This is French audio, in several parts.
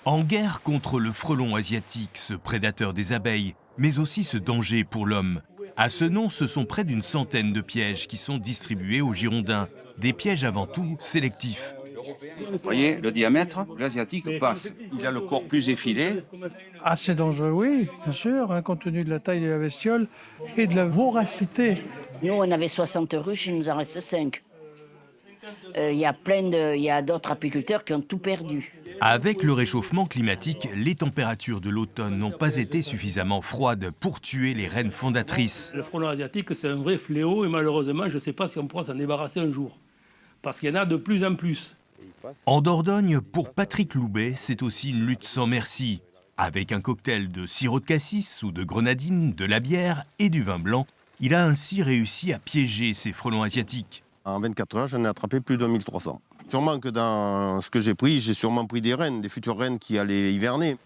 En guerre contre le frelon asiatique, ce prédateur des abeilles, mais aussi ce danger pour l'homme. À ce nom, ce sont près d'une centaine de pièges qui sont distribués aux Girondins. Des pièges avant tout sélectifs. Vous voyez, le diamètre, l'asiatique passe. Il a le corps plus effilé. Assez dangereux, oui, bien sûr, hein, compte tenu de la taille de la bestiole et de la voracité. Nous, on avait 60 ruches, il nous en reste 5. Il y a d'autres apiculteurs qui ont tout perdu. Avec le réchauffement climatique, les températures de l'automne n'ont pas été suffisamment froides pour tuer les reines fondatrices. Le frelon asiatique, c'est un vrai fléau et malheureusement, je ne sais pas si on pourra s'en débarrasser un jour. Parce qu'il y en a de plus en plus. En Dordogne, pour Patrick Loubet, c'est aussi une lutte sans merci. Avec un cocktail de sirop de cassis ou de grenadine, de la bière et du vin blanc, il a ainsi réussi à piéger ces frelons asiatiques. En 24 heures, j'en ai attrapé plus de 1300. Sûrement que dans ce que j'ai sûrement pris des rennes, des futures rennes qui allaient hiverner.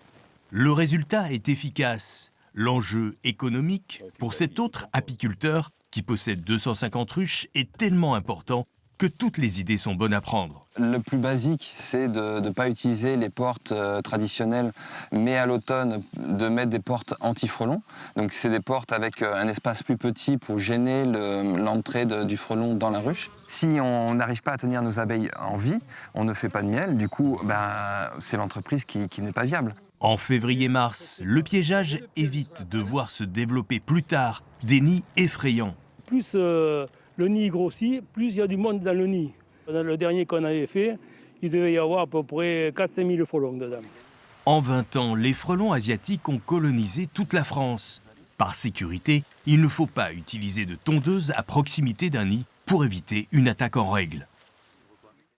Le résultat est efficace. L'enjeu économique pour cet autre apiculteur qui possède 250 ruches est tellement important que toutes les idées sont bonnes à prendre. Le plus basique, c'est de ne pas utiliser les portes traditionnelles, mais à l'automne, de mettre des portes anti-frelons. Donc c'est des portes avec un espace plus petit pour gêner l'entrée du frelon dans la ruche. Si on n'arrive pas à tenir nos abeilles en vie, on ne fait pas de miel. Du coup, c'est l'entreprise qui n'est pas viable. En février-mars, le piégeage évite de voir se développer plus tard des nids effrayants. Plus le nid grossit, plus il y a du monde dans le nid. Dans le dernier qu'on avait fait, il devait y avoir à peu près 4-5 000 frelons dedans. En 20 ans, les frelons asiatiques ont colonisé toute la France. Par sécurité, il ne faut pas utiliser de tondeuse à proximité d'un nid pour éviter une attaque en règle.